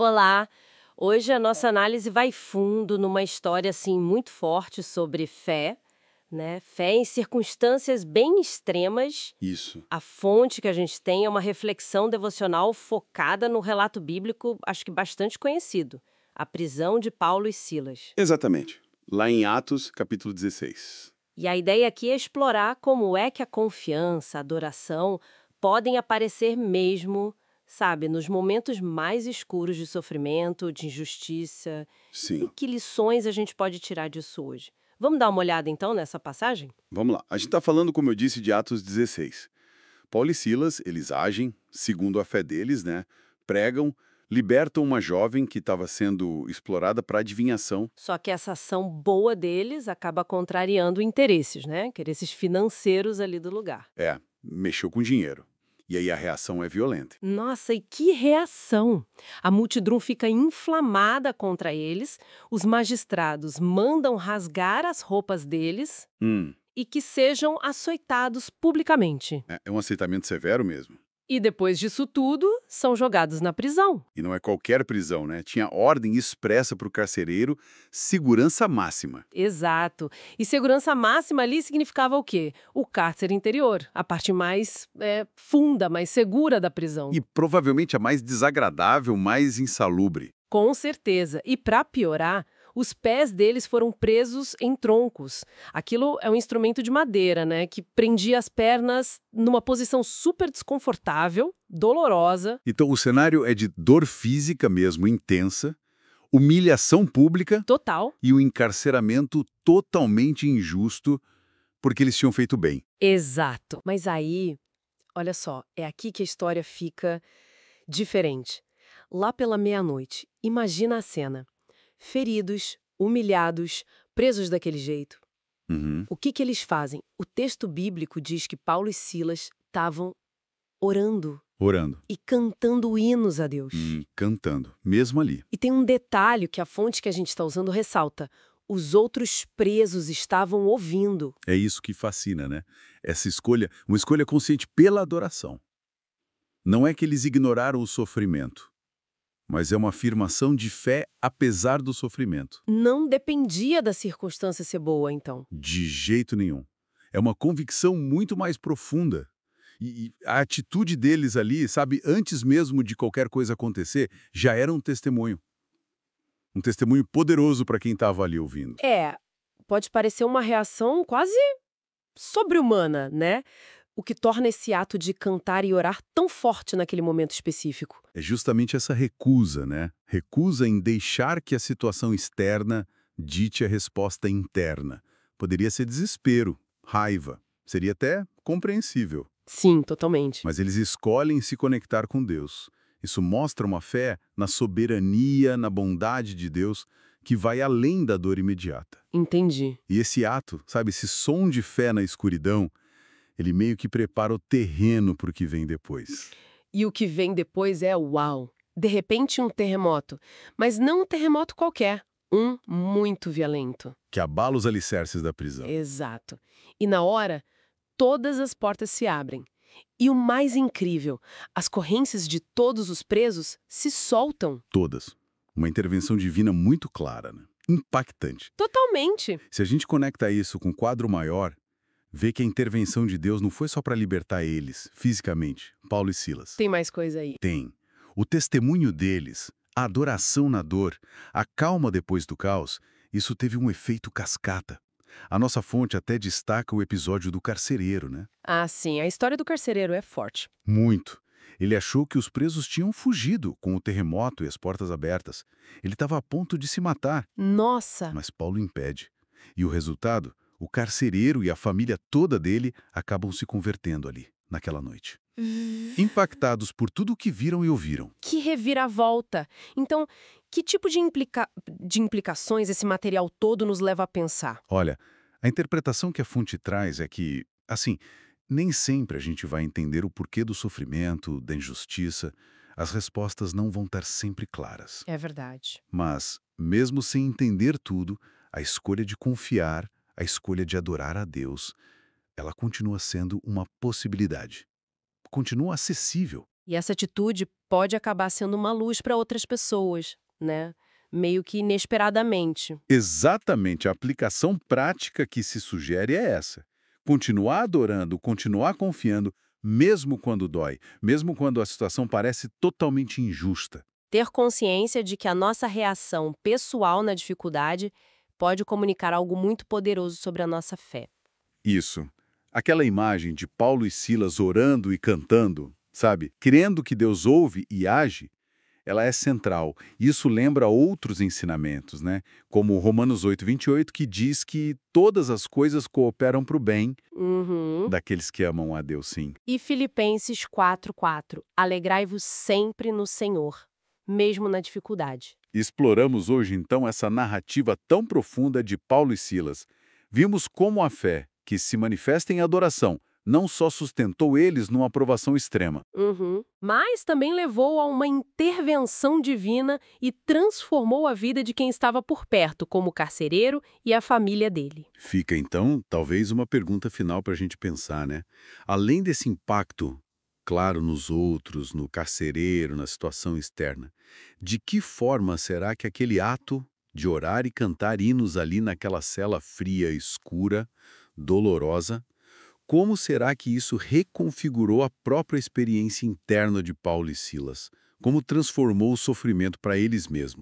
Olá! Hoje a nossa análise vai fundo numa história assim muito forte sobre fé, né? Fé em circunstâncias bem extremas. Isso. A fonte que a gente tem é uma reflexão devocional focada no relato bíblico, acho que bastante conhecido, a prisão de Paulo e Silas. Exatamente. Lá em Atos, capítulo 16. E a ideia aqui é explorar como é que a confiança, a adoração, podem aparecer mesmo, sabe, nos momentos mais escuros de sofrimento, de injustiça. E Sim. que lições a gente pode tirar disso hoje? Vamos dar uma olhada então nessa passagem? Vamos lá. A gente está falando, como eu disse, de Atos 16. Paulo e Silas, eles agem, segundo a fé deles, né? Pregam, libertam uma jovem que estava sendo explorada para adivinhação. Só que essa ação boa deles acaba contrariando interesses, né? Interesses financeiros ali do lugar. Mexeu com dinheiro. E aí a reação é violenta. Nossa, e que reação! A multidão fica inflamada contra eles, os magistrados mandam rasgar as roupas deles Hum, e que sejam açoitados publicamente. é um aceitamento severo mesmo. E depois disso tudo, são jogados na prisão. E não é qualquer prisão, né? Tinha ordem expressa para o carcereiro, segurança máxima. Exato. E segurança máxima ali significava o quê? O cárcere interior, a parte mais funda, mais segura da prisão. E provavelmente a mais desagradável, mais insalubre. Com certeza. E para piorar, os pés deles foram presos em troncos. Aquilo é um instrumento de madeira, né, que prendia as pernas numa posição super desconfortável, dolorosa. Então o cenário é de dor física mesmo, intensa, humilhação pública Total. e o encarceramento totalmente injusto porque eles tinham feito bem. Exato. Mas aí, olha só, é aqui que a história fica diferente. Lá pela meia-noite, imagina a cena. Feridos, humilhados, presos daquele jeito. Uhum. O que eles fazem? O texto bíblico diz que Paulo e Silas estavam orando Orando, e cantando hinos a Deus. cantando, mesmo ali. E tem um detalhe que a fonte que a gente está usando ressalta. Os outros presos estavam ouvindo. É isso que fascina, né? Essa escolha, uma escolha consciente pela adoração. Não é que eles ignoraram o sofrimento, mas é uma afirmação de fé apesar do sofrimento. Não dependia da circunstância ser boa, então. De jeito nenhum. É uma convicção muito mais profunda. E a atitude deles ali, sabe, antes mesmo de qualquer coisa acontecer, já era um testemunho. Um testemunho poderoso para quem estava ali ouvindo. Pode parecer uma reação quase sobre-humana, né? O que torna esse ato de cantar e orar tão forte naquele momento específico. É justamente essa recusa, né? Recusa em deixar que a situação externa dite a resposta interna. Poderia ser desespero, raiva, seria até compreensível. Sim, totalmente. Mas eles escolhem se conectar com Deus. Isso mostra uma fé na soberania, na bondade de Deus, que vai além da dor imediata. Entendi. E esse ato, sabe, esse som de fé na escuridão, ele meio que prepara o terreno para o que vem depois. E o que vem depois é uau! De repente um terremoto. Mas não um terremoto qualquer. Um muito violento. Que abala os alicerces da prisão. Exato. E na hora, todas as portas se abrem. E o mais incrível, as correntes de todos os presos se soltam. Todas. Uma intervenção divina muito clara, né? Impactante. Totalmente. Se a gente conecta isso com um quadro maior, vê que a intervenção de Deus não foi só para libertar eles, fisicamente, Paulo e Silas. Tem mais coisa aí. Tem. O testemunho deles, a adoração na dor, a calma depois do caos, isso teve um efeito cascata. A nossa fonte até destaca o episódio do carcereiro, né? Ah, sim, a história do carcereiro é forte. Muito. Ele achou que os presos tinham fugido com o terremoto e as portas abertas. Ele estava a ponto de se matar, Nossa! mas Paulo impede. E o resultado? O carcereiro e a família toda dele acabam se convertendo ali, naquela noite. Impactados por tudo o que viram e ouviram. Que reviravolta! Então, que tipo de implicações esse material todo nos leva a pensar? Olha, a interpretação que a fonte traz é que, assim, nem sempre a gente vai entender o porquê do sofrimento, da injustiça. As respostas não vão estar sempre claras. É verdade. Mas, mesmo sem entender tudo, a escolha de confiar, a escolha de adorar a Deus, ela continua sendo uma possibilidade. Continua acessível. E essa atitude pode acabar sendo uma luz para outras pessoas, né? Meio que inesperadamente. Exatamente, a aplicação prática que se sugere é essa. Continuar adorando, continuar confiando, mesmo quando dói, mesmo quando a situação parece totalmente injusta. Ter consciência de que a nossa reação pessoal na dificuldade pode comunicar algo muito poderoso sobre a nossa fé. Isso. Aquela imagem de Paulo e Silas orando e cantando, sabe? Crendo que Deus ouve e age, ela é central. Isso lembra outros ensinamentos, né? Como Romanos 8:28, que diz que todas as coisas cooperam para o bem Uhum. daqueles que amam a Deus, sim. E Filipenses 4:4. Alegrai-vos sempre no Senhor, mesmo na dificuldade. Exploramos hoje, então, essa narrativa tão profunda de Paulo e Silas. Vimos como a fé, que se manifesta em adoração, não só sustentou eles numa aprovação extrema. Uhum. Mas também levou a uma intervenção divina e transformou a vida de quem estava por perto, como o carcereiro e a família dele. Fica, então, talvez uma pergunta final para a gente pensar, né? Além desse impacto, claro, nos outros, no carcereiro, na situação externa, de que forma será que aquele ato de orar e cantar hinos ali naquela cela fria, escura, dolorosa, como será que isso reconfigurou a própria experiência interna de Paulo e Silas? Como transformou o sofrimento para eles mesmos?